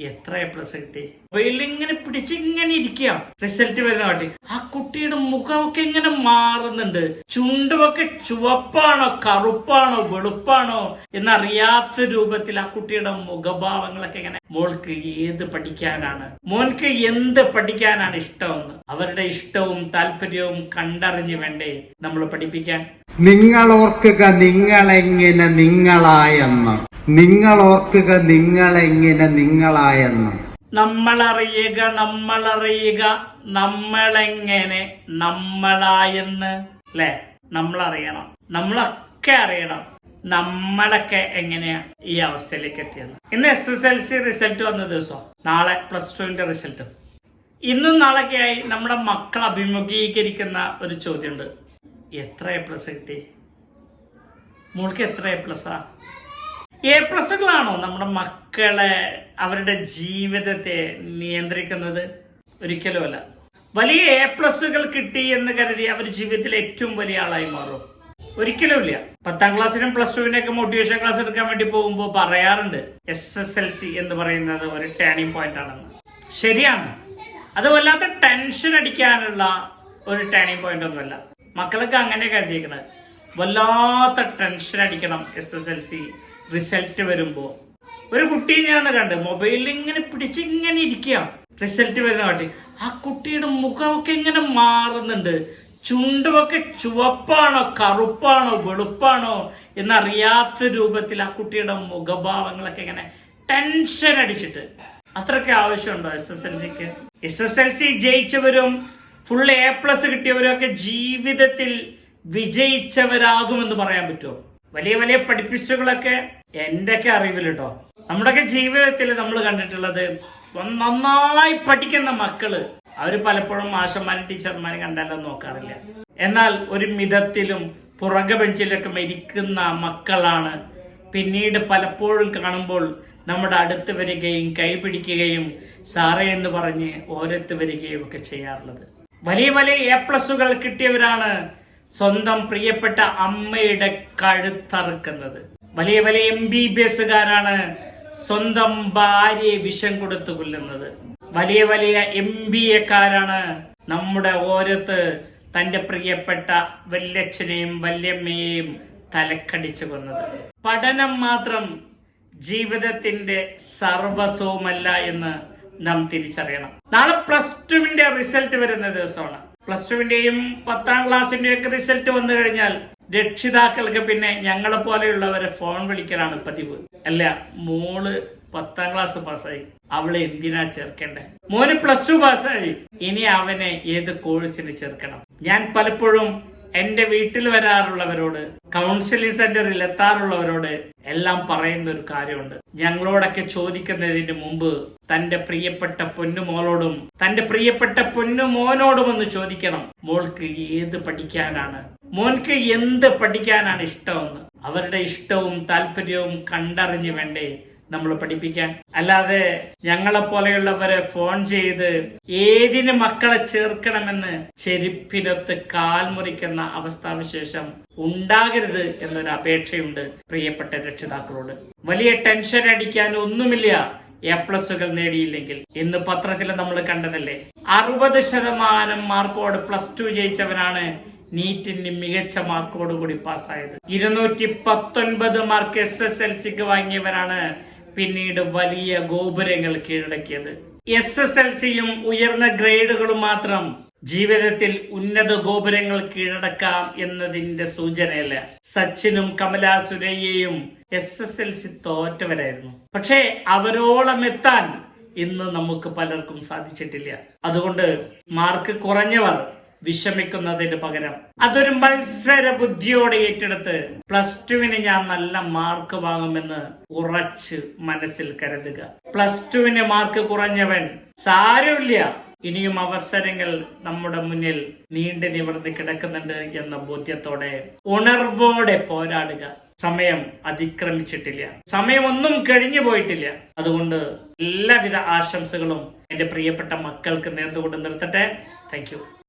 എത്ര A+ കിട്ടി? ഇങ്ങനെ പിടിച്ചിങ്ങനെ ഇരിക്കുക. റിസൾട്ട് വരുന്ന കാട്ടി ആ കുട്ടിയുടെ മുഖമൊക്കെ ഇങ്ങനെ മാറുന്നുണ്ട്. ചുണ്ടുമൊക്കെ ചുവപ്പാണോ കറുപ്പാണോ വെളുപ്പാണോ എന്നറിയാത്ത രൂപത്തിൽ ആ കുട്ടിയുടെ മുഖഭാവങ്ങളൊക്കെ ഇങ്ങനെ. മോൾക്ക് ഏത് പഠിക്കാനാണ്, മോൻക്ക് എന്ത് പഠിക്കാനാണ് ഇഷ്ടമെന്ന് അവരുടെ ഇഷ്ടവും താല്പര്യവും കണ്ടറിഞ്ഞ് വേണ്ടേ നമ്മൾ പഠിപ്പിക്കാൻ. നിങ്ങൾ ഓർക്കുക നിങ്ങളെങ്ങനെ നിങ്ങളായെന്ന്. നിങ്ങൾ ഓർക്കുക നിങ്ങളെങ്ങനെ നിങ്ങളായെന്ന്. നമ്മളറിയുക നമ്മളെങ്ങനെ നമ്മളായെന്ന്. അല്ലെ, നമ്മളറിയണം, നമ്മളൊക്കെ അറിയണം നമ്മളൊക്കെ എങ്ങനെയാ ഈ അവസ്ഥയിലേക്ക് എത്തിയെന്ന്. ഇന്ന് SSLC റിസൾട്ട് വന്ന ദിവസം, നാളെ +2ന്റെ റിസൾട്ട്. ഇന്നും നാളെയൊക്കെയായി നമ്മുടെ മക്കൾ അഭിമുഖീകരിക്കുന്ന ഒരു ചോദ്യമുണ്ട്. എത്ര A+ കിട്ടി? മോൾക്ക് എത്ര A+കളാണോ നമ്മുടെ മക്കളെ അവരുടെ ജീവിതത്തെ നിയന്ത്രിക്കുന്നത്? ഒരിക്കലുമല്ല. വലിയ A+കൾ കിട്ടി എന്ന് കരുതി അവർ ജീവിതത്തിൽ ഏറ്റവും വലിയ ആളായി മാറും? ഒരിക്കലുമില്ല. 10ാം ക്ലാസ്സിനും +2വിനൊക്കെ മോട്ടിവേഷൻ ക്ലാസ് എടുക്കാൻ വേണ്ടി പോകുമ്പോൾ പറയാറുണ്ട് SSLC എന്ന് പറയുന്നത് ഒരു ടേണിംഗ് പോയിന്റ് ആണെന്ന്. ശരിയാണ്. അത് വല്ലാത്ത ടെൻഷൻ അടിക്കാനുള്ള ഒരു ടേണിംഗ് പോയിന്റ് ഒന്നുമല്ല. മക്കൾക്ക് അങ്ങനെ കരുതിയിരിക്കണത്. വല്ലാത്ത ടെൻഷൻ അടിക്കണം SSLC റിസൾട്ട് വരുമ്പോൾ. ഒരു കുട്ടിയെ ഞാൻ കണ്ട് മൊബൈലിൽ ഇങ്ങനെ പിടിച്ചിങ്ങനെ ഇരിക്കുക. റിസൾട്ട് വരുന്ന കാട്ടി ആ കുട്ടിയുടെ മുഖമൊക്കെ ഇങ്ങനെ മാറുന്നുണ്ട്. ചുണ്ടുമൊക്കെ ചുവപ്പാണോ കറുപ്പാണോ വെളുപ്പാണോ എന്നറിയാത്ത രൂപത്തിൽ ആ കുട്ടിയുടെ മുഖഭാവങ്ങളൊക്കെ ഇങ്ങനെ ടെൻഷൻ അടിച്ചിട്ട്. അത്രയ്ക്ക് ആവശ്യമുണ്ടോ SSLCക്ക്? SSLC ജയിച്ചവരും ഫുൾ A+ കിട്ടിയവരും ഒക്കെ ജീവിതത്തിൽ വിജയിച്ചവരാകുമെന്ന് പറയാൻ പറ്റുമോ? വലിയ വലിയ പഠിപ്പിച്ചുകളൊക്കെ എന്റെയൊക്കെ അറിവിൽ കേട്ടോ, നമ്മുടെയൊക്കെ ജീവിതത്തിൽ നമ്മൾ കണ്ടിട്ടുള്ളത് നന്നായി പഠിക്കുന്ന മക്കള് അവര് പലപ്പോഴും മാഷന്മാരും ടീച്ചർമാരും കണ്ടാലും നോക്കാറില്ല. എന്നാൽ ഒരു മിതത്തിലും പുറകെ ബെഞ്ചിലൊക്കെ മരിക്കുന്ന മക്കളാണ് പിന്നീട് പലപ്പോഴും കാണുമ്പോൾ നമ്മുടെ അടുത്ത് വരികയും കൈപിടിക്കുകയും സാറേ എന്ന് പറഞ്ഞ് ഓരത്ത് വരികയും ഒക്കെ ചെയ്യാറുള്ളത്. വലിയ വലിയ A+കൾ കിട്ടിയവരാണ് സ്വന്തം പ്രിയപ്പെട്ട അമ്മയുടെ കഴുത്തറുക്കുന്നത്. വലിയ വലിയ MBBSകാരാണ് സ്വന്തം ഭാര്യയെ വിഷം കൊടുത്തു കൊല്ലുന്നത്. വലിയ വലിയ MBAക്കാരാണ് നമ്മുടെ ഓരത്ത് തന്റെ പ്രിയപ്പെട്ട വല്യച്ഛനെയും വല്യമ്മയെയും തലക്കടിച്ചു കൊന്നത്. പഠനം മാത്രം ജീവിതത്തിന്റെ സർവസ്വവുമല്ല എന്ന് നാം തിരിച്ചറിയണം. നാളെ +2വിന്റെ റിസൾട്ട് വരുന്ന ദിവസമാണ്. +2വിന്റെയും 10ാം ക്ലാസ്സിന്റെയും ഒക്കെ റിസൾട്ട് വന്നു കഴിഞ്ഞാൽ രക്ഷിതാക്കൾക്ക് പിന്നെ ഞങ്ങളെ പോലെയുള്ളവരെ ഫോൺ വിളിക്കലാണ് പതിവ്. അല്ല, മോള് 10ാം ക്ലാസ് പാസ്സായി, അവളെ എന്തിനാ ചേർക്കേണ്ടേ? മോന് +2 പാസ്സായി, ഇനി അവനെ ഏത് കോഴ്സിന് ചേർക്കണം? ഞാൻ പലപ്പോഴും എന്റെ വീട്ടിൽ വരാറുള്ളവരോട്, കൗൺസിലിംഗ് സെന്ററിൽ എത്താറുള്ളവരോട് എല്ലാം പറയുന്ന ഒരു കാര്യമുണ്ട്. ഞങ്ങളോടൊക്കെ ചോദിക്കുന്നതിന് മുമ്പ് തന്റെ പ്രിയപ്പെട്ട പൊന്നുമോളോടും തന്റെ പ്രിയപ്പെട്ട പൊന്നുമോനോടും ഒന്ന് ചോദിക്കണം, മോൾക്ക് ഏത് പഠിക്കാനാണ്, മോൻക്ക് എന്ത് പഠിക്കാനാണ് ഇഷ്ടമെന്ന്. അവരുടെ ഇഷ്ടവും താല്പര്യവും കണ്ടറിഞ്ഞ് വേണ്ടേ നമ്മൾ പഠിപ്പിക്കാൻ. അല്ലാതെ ഞങ്ങളെ പോലെയുള്ളവരെ ഫോൺ ചെയ്ത് ഏതിന് മക്കളെ ചേർക്കണമെന്ന് ചെരുപ്പിനൊത്ത് കാൽ മുറിക്കുന്ന അവസ്ഥാവിശേഷം ഉണ്ടാകരുത് എന്നൊരു അപേക്ഷയുണ്ട് പ്രിയപ്പെട്ട രക്ഷിതാക്കളോട്. വലിയ ടെൻഷൻ അടിക്കാൻ ഒന്നുമില്ല A+കൾ നേടിയില്ലെങ്കിൽ. ഇന്ന് പത്രത്തിൽ നമ്മൾ കണ്ടതല്ലേ, 60% മാർക്കോട് +2 ജയിച്ചവനാണ് നീറ്റിന് മികച്ച മാർക്കോടുകൂടി പാസ്സായത്. 219 മാർക്ക് SSLCക്ക് വാങ്ങിയവരാണ് പിന്നീട് വലിയ ഗോപുരങ്ങൾ കീഴടക്കിയത്. SSLCയും ഉയർന്ന ഗ്രേഡുകളും മാത്രം ജീവിതത്തിൽ ഉന്നത ഗോപുരങ്ങൾ കീഴടക്കാം എന്നതിന്റെ സൂചനയല്ല. സച്ചിനും കമല സുരയ്യയും SSLC തോറ്റവരായിരുന്നു. പക്ഷേ അവരോളം എത്താൻ ഇന്ന് നമുക്ക് പലർക്കും സാധിച്ചിട്ടില്ല. അതുകൊണ്ട് മാർക്ക് കുറഞ്ഞവർ വിഷമിക്കുന്നതിന് പകരം അതൊരു മത്സര ബുദ്ധിയോടെ ഏറ്റെടുത്ത് +2വിന് ഞാൻ നല്ല മാർക്ക് വാങ്ങുമെന്ന് ഉറച്ച് മനസ്സിൽ കരുതുക. +2വിന് മാർക്ക് കുറഞ്ഞവൻ സാരമില്ല, ഇനിയും അവസരങ്ങൾ നമ്മുടെ മുന്നിൽ നീണ്ടു നിവർന്ന് കിടക്കുന്നുണ്ട് എന്ന ബോധ്യത്തോടെ ഉണർവോടെ പോരാടുക. സമയം അതിക്രമിച്ചിട്ടില്ല, സമയമൊന്നും കഴിഞ്ഞു പോയിട്ടില്ല. അതുകൊണ്ട് എല്ലാവിധ ആശംസകളും എന്റെ പ്രിയപ്പെട്ട മക്കൾക്ക് നേർന്നുകൊണ്ട് നിർത്തട്ടെ. Thank you.